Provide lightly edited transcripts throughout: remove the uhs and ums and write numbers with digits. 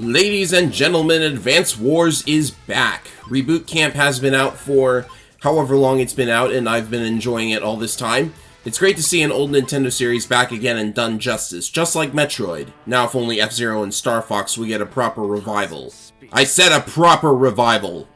Ladies and gentlemen, Advance Wars is back. Reboot Camp has been out for however long it's been out, and I've been enjoying it all this time. It's great to see an old Nintendo series back again and done justice, just like Metroid. Now if only F-Zero and Star Fox we get a proper revival. I said a proper revival!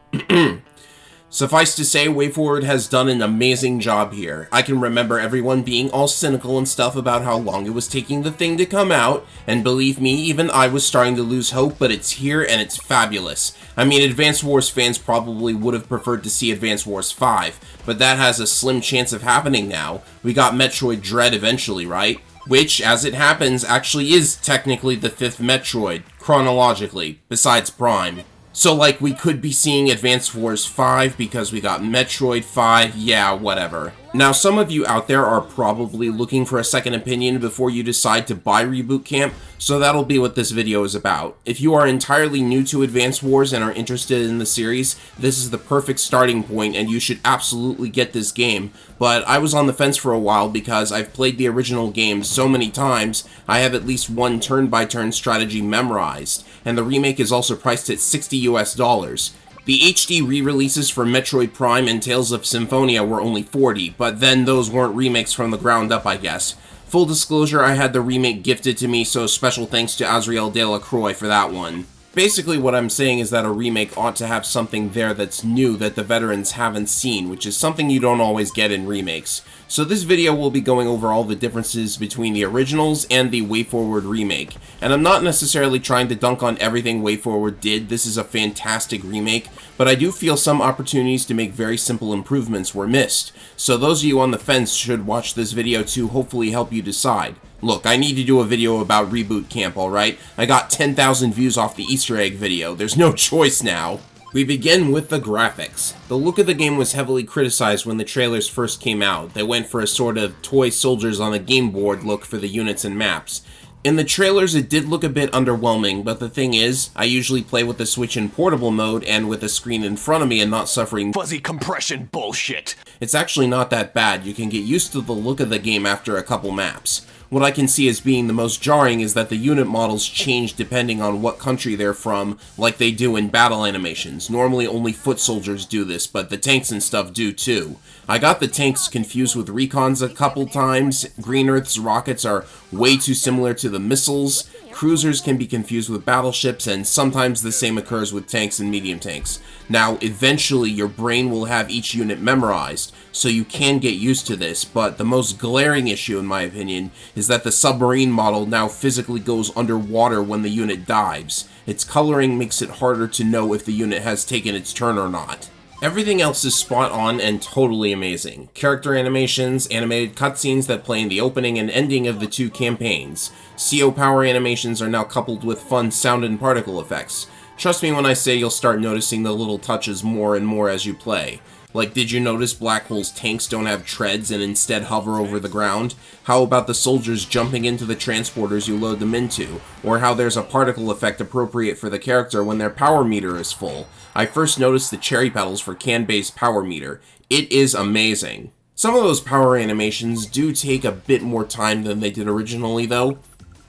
Suffice to say, WayForward has done an amazing job here. I can remember everyone being all cynical and stuff about how long it was taking the thing to come out, and believe me, even I was starting to lose hope, but it's here and it's fabulous. I mean, Advance Wars fans probably would have preferred to see Advance Wars 5, but that has a slim chance of happening now. We got Metroid Dread eventually, right? Which, as it happens, actually is technically the 5th Metroid, chronologically, besides Prime. So, like, we could be seeing Advance Wars 5 because we got Metroid 5, yeah, whatever. Now, some of you out there are probably looking for a second opinion before you decide to buy Reboot Camp, so that'll be what this video is about. If you are entirely new to Advance Wars and are interested in the series, this is the perfect starting point and you should absolutely get this game. But I was on the fence for a while because I've played the original game so many times, I have at least one turn-by-turn strategy memorized, and the remake is also priced at $60 US. The HD re-releases for Metroid Prime and Tales of Symphonia were only $40, but then those weren't remakes from the ground up, I guess. Full disclosure, I had the remake gifted to me, so special thanks to Azriel Delacroix for that one. Basically what I'm saying is that a remake ought to have something there that's new that the veterans haven't seen, which is something you don't always get in remakes. So this video will be going over all the differences between the originals and the WayForward remake. And I'm not necessarily trying to dunk on everything WayForward did, this is a fantastic remake, but I do feel some opportunities to make very simple improvements were missed. So those of you on the fence should watch this video to hopefully help you decide. Look, I need to do a video about Reboot Camp, alright? I got 10,000 views off the Easter egg video, there's no choice now. We begin with the graphics. The look of the game was heavily criticized when the trailers first came out. They went for a sort of toy soldiers on a game board look for the units and maps. In the trailers it did look a bit underwhelming, but the thing is, I usually play with the Switch in portable mode and with a screen in front of me and not suffering fuzzy compression bullshit. It's actually not that bad, you can get used to the look of the game after a couple maps. What I can see as being the most jarring is that the unit models change depending on what country they're from, like they do in battle animations. Normally only foot soldiers do this, but the tanks and stuff do too. I got the tanks confused with recons a couple times. Green Earth's rockets are way too similar to the missiles. Cruisers can be confused with battleships, and sometimes the same occurs with tanks and medium tanks. Now, eventually your brain will have each unit memorized, so you can get used to this, but the most glaring issue, in my opinion, is that the submarine model now physically goes underwater when the unit dives. Its coloring makes it harder to know if the unit has taken its turn or not. Everything else is spot on and totally amazing. Character animations, animated cutscenes that play in the opening and ending of the two campaigns. CO power animations are now coupled with fun sound and particle effects. Trust me when I say you'll start noticing the little touches more and more as you play. Like, did you notice Black Hole's tanks don't have treads and instead hover over the ground? How about the soldiers jumping into the transporters you load them into? Or how there's a particle effect appropriate for the character when their power meter is full? I first noticed the cherry petals for can-based power meter. It is amazing. Some of those power animations do take a bit more time than they did originally though.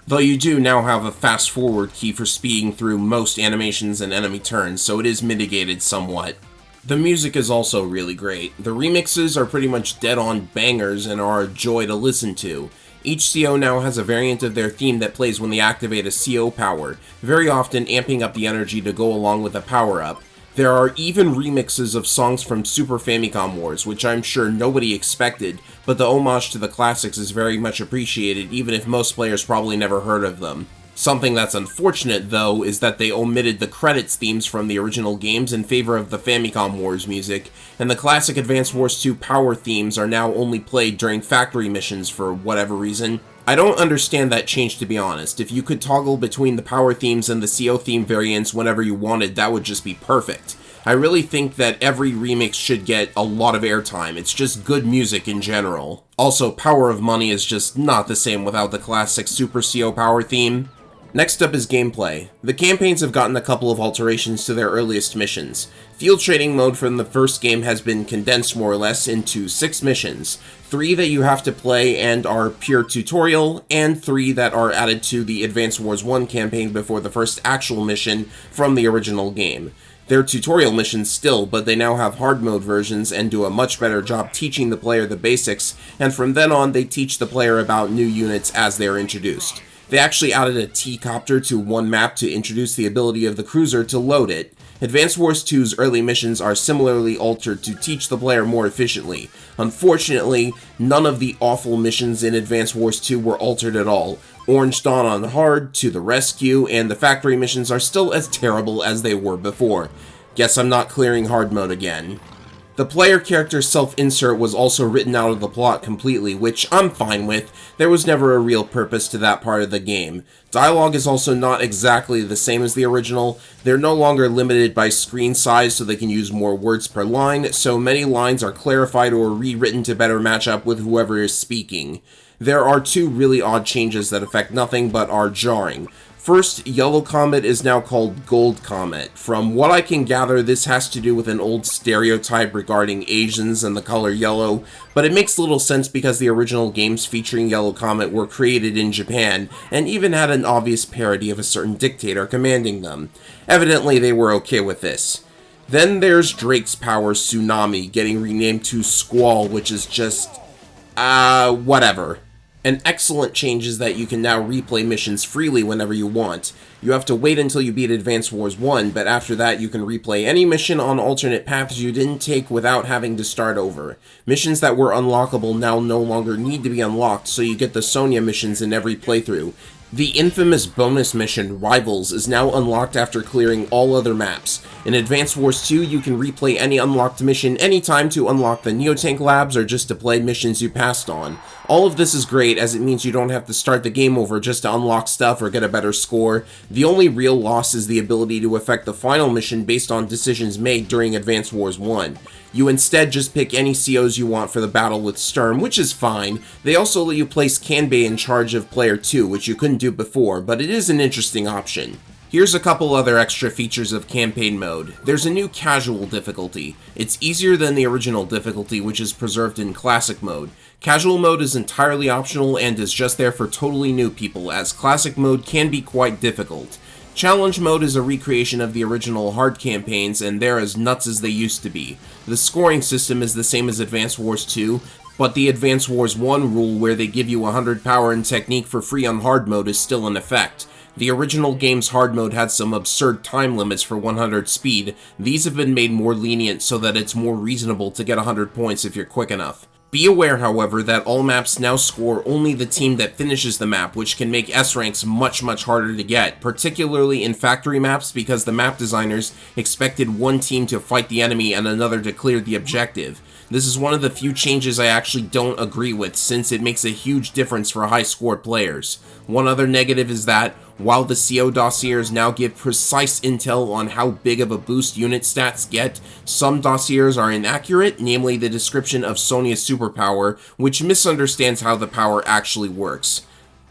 Though you do now have a fast forward key for speeding through most animations and enemy turns, so it is mitigated somewhat. The music is also really great. The remixes are pretty much dead-on bangers and are a joy to listen to. Each CO now has a variant of their theme that plays when they activate a CO power, very often amping up the energy to go along with a power-up. There are even remixes of songs from Super Famicom Wars, which I'm sure nobody expected, but the homage to the classics is very much appreciated even if most players probably never heard of them. Something that's unfortunate, though, is that they omitted the credits themes from the original games in favor of the Famicom Wars music, and the classic Advance Wars 2 power themes are now only played during factory missions for whatever reason. I don't understand that change, to be honest. If you could toggle between the power themes and the CO theme variants whenever you wanted, that would just be perfect. I really think that every remix should get a lot of airtime. It's just good music in general. Also, Power of Money is just not the same without the classic Super CO power theme. Next up is gameplay. The campaigns have gotten a couple of alterations to their earliest missions. Field training mode from the first game has been condensed more or less into 6 missions, 3 that you have to play and are pure tutorial, and 3 that are added to the Advance Wars 1 campaign before the first actual mission from the original game. They're tutorial missions still, but they now have hard mode versions and do a much better job teaching the player the basics, and from then on they teach the player about new units as they're introduced. They actually added a T-copter to one map to introduce the ability of the cruiser to load it. Advance Wars 2's early missions are similarly altered to teach the player more efficiently. Unfortunately, none of the awful missions in Advance Wars 2 were altered at all. Orange Dawn on hard, To the Rescue, and the factory missions are still as terrible as they were before. Guess I'm not clearing hard mode again. The player character's self-insert was also written out of the plot completely, which I'm fine with. There was never a real purpose to that part of the game. Dialogue is also not exactly the same as the original. They're no longer limited by screen size so they can use more words per line, so many lines are clarified or rewritten to better match up with whoever is speaking. There are 2 really odd changes that affect nothing but are jarring. First, Yellow Comet is now called Gold Comet. From what I can gather, this has to do with an old stereotype regarding Asians and the color yellow, but it makes little sense because the original games featuring Yellow Comet were created in Japan, and even had an obvious parody of a certain dictator commanding them. Evidently, they were okay with this. Then there's Drake's Power Tsunami getting renamed to Squall, which is just... whatever. An excellent change is that you can now replay missions freely whenever you want. You have to wait until you beat Advance Wars 1, but after that you can replay any mission on alternate paths you didn't take without having to start over. Missions that were unlockable now no longer need to be unlocked, so you get the Sonya missions in every playthrough. The infamous bonus mission, Rivals, is now unlocked after clearing all other maps. In Advance Wars 2, you can replay any unlocked mission anytime to unlock the Neotank labs or just to play missions you passed on. All of this is great as it means you don't have to start the game over just to unlock stuff or get a better score. The only real loss is the ability to affect the final mission based on decisions made during Advance Wars 1. You instead just pick any COs you want for the battle with Sturm, which is fine. They also let you place Kanbei in charge of Player 2, which you couldn't do before, but it is an interesting option. Here's a couple other extra features of campaign mode. There's a new casual difficulty. It's easier than the original difficulty, which is preserved in classic mode. Casual mode is entirely optional and is just there for totally new people, as classic mode can be quite difficult. Challenge mode is a recreation of the original hard campaigns, and they're as nuts as they used to be. The scoring system is the same as Advance Wars 2, but the Advance Wars 1 rule where they give you 100 power and technique for free on hard mode is still in effect. The original game's hard mode had some absurd time limits for 100 speed. These have been made more lenient so that it's more reasonable to get 100 points if you're quick enough. Be aware, however, that all maps now score only the team that finishes the map, which can make S ranks much harder to get, particularly in factory maps because the map designers expected one team to fight the enemy and another to clear the objective. This is one of the few changes I actually don't agree with, since it makes a huge difference for high-scored players. One other negative is that, while the CO dossiers now give precise intel on how big of a boost unit stats get, some dossiers are inaccurate, namely the description of Sonya's superpower, which misunderstands how the power actually works.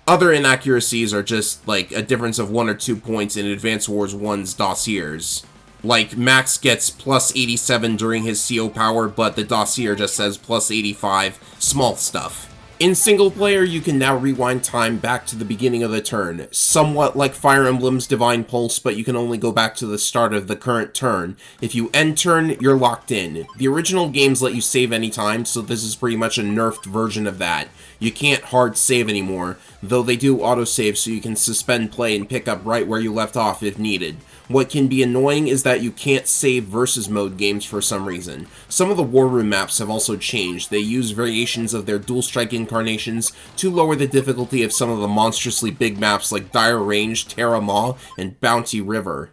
Other inaccuracies are just, like, a difference of 1 or 2 points in Advance Wars 1's dossiers. Like, Max gets plus 87 during his CO power, but the dossier just says plus 85. Small stuff. In single player, you can now rewind time back to the beginning of the turn, somewhat like Fire Emblem's Divine Pulse, but you can only go back to the start of the current turn. If you end turn, you're locked in. The original games let you save anytime, so this is pretty much a nerfed version of that. You can't hard save anymore, though they do autosave so you can suspend play and pick up right where you left off if needed. What can be annoying is that you can't save versus mode games for some reason. Some of the War Room maps have also changed. They use variations of their dual strike incarnations to lower the difficulty of some of the monstrously big maps like Dire Range, Terra Maw, and Bounty River.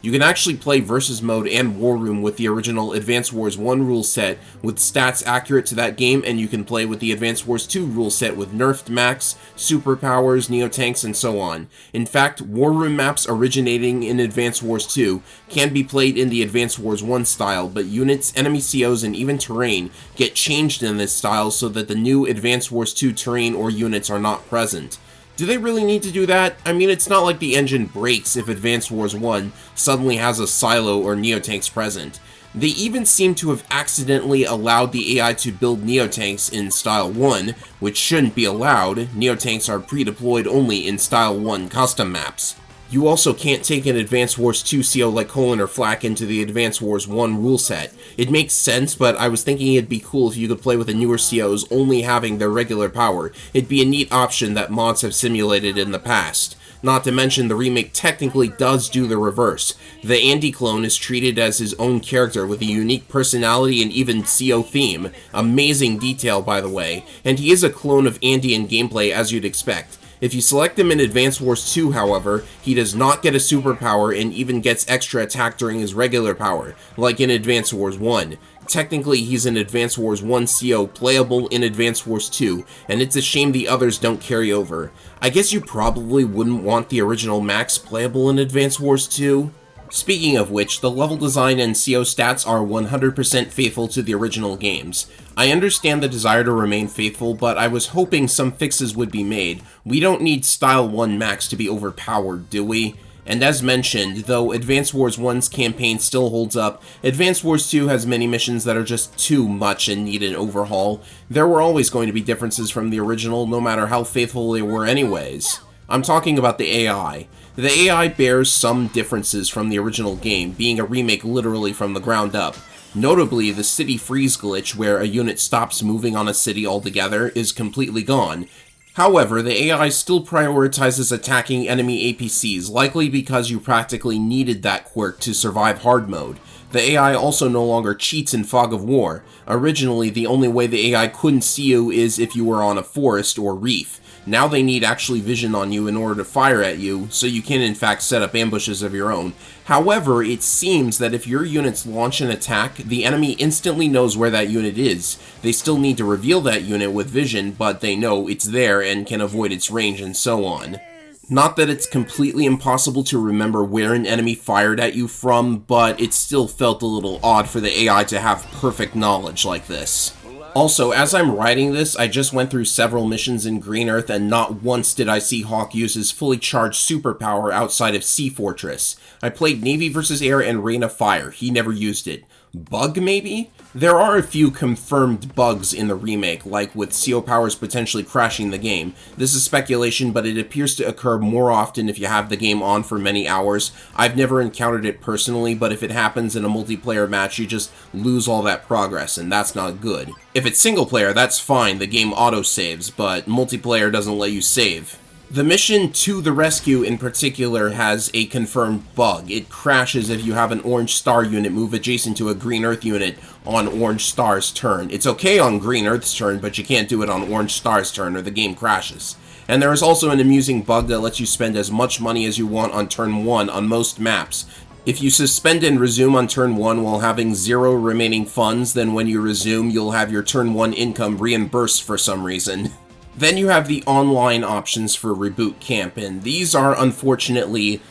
You can actually play Versus Mode and War Room with the original Advance Wars 1 rule set with stats accurate to that game, and you can play with the Advance Wars 2 rule set with nerfed max, superpowers, neotanks, and so on. In fact, War Room maps originating in Advance Wars 2 can be played in the Advance Wars 1 style, but units, enemy COs, and even terrain get changed in this style so that the new Advance Wars 2 terrain or units are not present. Do they really need to do that? I mean, it's not like the engine breaks if Advance Wars 1 suddenly has a silo or Neotanks present. They even seem to have accidentally allowed the AI to build Neotanks in Style 1, which shouldn't be allowed. Neotanks are pre-deployed only in Style 1 custom maps. You also can't take an Advance Wars 2 CO like Colin or Flak into the Advance Wars 1 rule set. It makes sense, but I was thinking it'd be cool if you could play with the newer COs only having their regular power. It'd be a neat option that mods have simulated in the past. Not to mention, the remake technically does do the reverse. The Andy clone is treated as his own character with a unique personality and even CO theme. Amazing detail, by the way. And he is a clone of Andy in gameplay, as you'd expect. If you select him in Advance Wars 2, however, he does not get a superpower and even gets extra attack during his regular power, like in Advance Wars 1. Technically, he's in Advance Wars 1 CO, playable in Advance Wars 2, and it's a shame the others don't carry over. I guess you probably wouldn't want the original Max playable in Advance Wars 2? Speaking of which, the level design and CO stats are 100% faithful to the original games. I understand the desire to remain faithful, but I was hoping some fixes would be made. We don't need Style 1 Max to be overpowered, do we? And as mentioned, though Advance Wars 1's campaign still holds up, Advance Wars 2 has many missions that are just too much and need an overhaul. There were always going to be differences from the original, no matter how faithful they were anyways. I'm talking about the AI. The AI bears some differences from the original game, being a remake literally from the ground up. Notably, the city freeze glitch, where a unit stops moving on a city altogether, is completely gone. However, the AI still prioritizes attacking enemy APCs, likely because you practically needed that quirk to survive hard mode. The AI also no longer cheats in Fog of War. Originally, the only way the AI couldn't see you is if you were on a forest or reef. Now they need actually vision on you in order to fire at you, so you can in fact set up ambushes of your own. However, it seems that if your units launch an attack, the enemy instantly knows where that unit is. They still need to reveal that unit with vision, but they know it's there and can avoid its range and so on. Not that it's completely impossible to remember where an enemy fired at you from, but it still felt a little odd for the AI to have perfect knowledge like this. Also, as I'm writing this, I just went through several missions in Green Earth and not once did I see Hawk use his fully charged superpower outside of Sea Fortress. I played Navy vs. Air and Rain of Fire. He never used it. Bug, maybe? There are a few confirmed bugs in the remake, like with CO powers potentially crashing the game. This is speculation, but it appears to occur more often if you have the game on for many hours. I've never encountered it personally, but if it happens in a multiplayer match, you just lose all that progress, and that's not good. If it's single player, that's fine, the game auto-saves, but multiplayer doesn't let you save. The mission to the rescue in particular has a confirmed bug. It crashes if you have an Orange Star unit move adjacent to a Green Earth unit on Orange Star's turn. It's okay on Green Earth's turn, but you can't do it on Orange Star's turn or the game crashes. And there is also an amusing bug that lets you spend as much money as you want on turn 1 on most maps. If you suspend and resume on turn 1 while having 0 remaining funds, then when you resume, you'll have your turn 1 income reimbursed for some reason. Then you have the online options for Reboot Camp, and these are unfortunately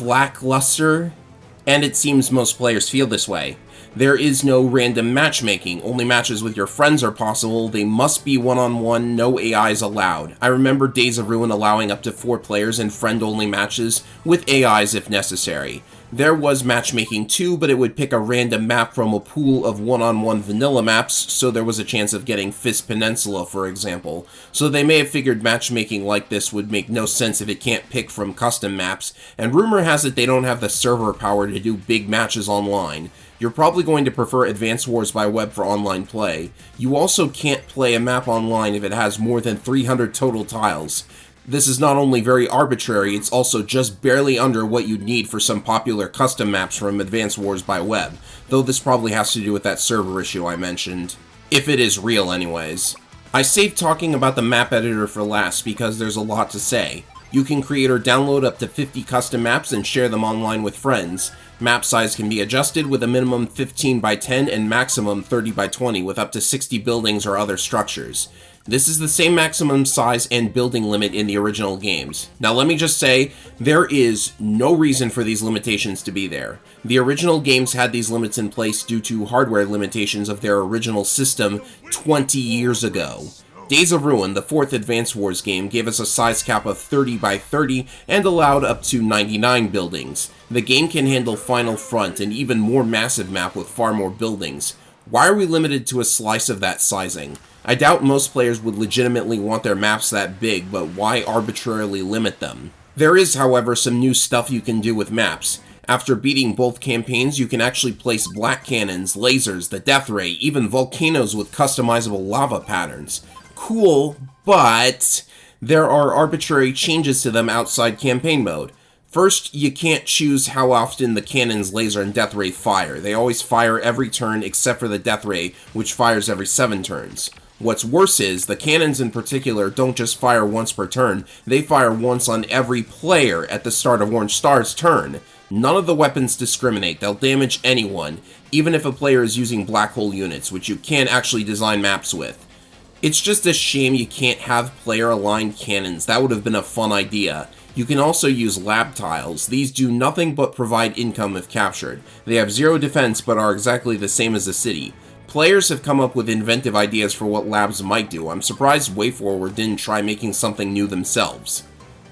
lackluster, and it seems most players feel this way. There is no random matchmaking, only matches with your friends are possible, they must be one-on-one, no AIs allowed. I remember Days of Ruin allowing up to 4 players in friend-only matches, with AIs if necessary. There was matchmaking too, but it would pick a random map from a pool of one-on-one vanilla maps, so there was a chance of getting Fist Peninsula, for example. So they may have figured matchmaking like this would make no sense if it can't pick from custom maps, and rumor has it they don't have the server power to do big matches online. You're probably going to prefer Advance Wars by web for online play. You also can't play a map online if it has more than 300 total tiles. This is not only very arbitrary, it's also just barely under what you'd need for some popular custom maps from Advance Wars by web, though this probably has to do with that server issue I mentioned. If it is real anyways. I saved talking about the map editor for last because there's a lot to say. You can create or download up to 50 custom maps and share them online with friends. Map size can be adjusted with a minimum 15 by 10 and maximum 30 by 20 with up to 60 buildings or other structures. This is the same maximum size and building limit in the original games. Now let me just say, there is no reason for these limitations to be there. The original games had these limits in place due to hardware limitations of their original system 20 years ago. Days of Ruin, the fourth Advance Wars game, gave us a size cap of 30 by 30 and allowed up to 99 buildings. The game can handle Final Front, an even more massive map with far more buildings. Why are we limited to a slice of that sizing? I doubt most players would legitimately want their maps that big, but why arbitrarily limit them? There is, however, some new stuff you can do with maps. After beating both campaigns, you can actually place black cannons, lasers, the death ray, even volcanoes with customizable lava patterns. Cool, but there are arbitrary changes to them outside campaign mode. First, you can't choose how often the cannons, laser, and death ray fire. They always fire every turn except for the death ray, which fires every 7 turns. What's worse is, the cannons in particular don't just fire once per turn, they fire once on every player at the start of Orange Star's turn. None of the weapons discriminate, they'll damage anyone, even if a player is using black hole units, which you can't actually design maps with. It's just a shame you can't have player-aligned cannons. That would have been a fun idea. You can also use lab tiles. These do nothing but provide income if captured. They have 0 defense but are exactly the same as a city. Players have come up with inventive ideas for what labs might do. I'm surprised WayForward didn't try making something new themselves.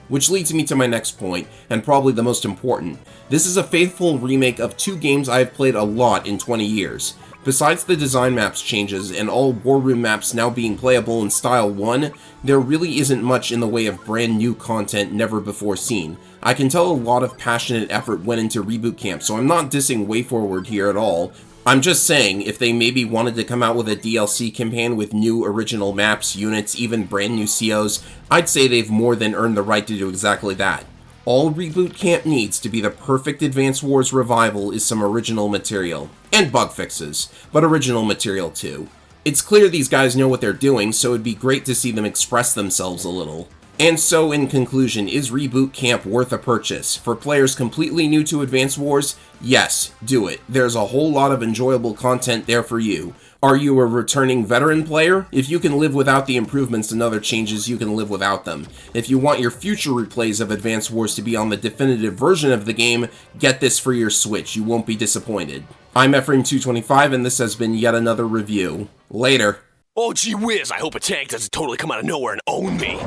Which leads me to my next point, and probably the most important. This is a faithful remake of 2 games I have played a lot in 20 years. Besides the design maps changes and all War Room maps now being playable in Style 1, there really isn't much in the way of brand new content never before seen. I can tell a lot of passionate effort went into Reboot Camp, so I'm not dissing WayForward here at all. I'm just saying, if they maybe wanted to come out with a DLC campaign with new original maps, units, even brand new COs, I'd say they've more than earned the right to do exactly that. All Reboot Camp needs to be the perfect Advance Wars revival is some original material. And bug fixes, but original material too. It's clear these guys know what they're doing, so it'd be great to see them express themselves a little. And so, in conclusion, is Reboot Camp worth a purchase? For players completely new to Advance Wars, yes, do it. There's a whole lot of enjoyable content there for you. Are you a returning veteran player? If you can live without the improvements and other changes, you can live without them. If you want your future replays of Advance Wars to be on the definitive version of the game, get this for your Switch. You won't be disappointed. I'm Ephraim225, and this has been yet another review. Later. Oh, gee whiz, I hope a tank doesn't totally come out of nowhere and own me.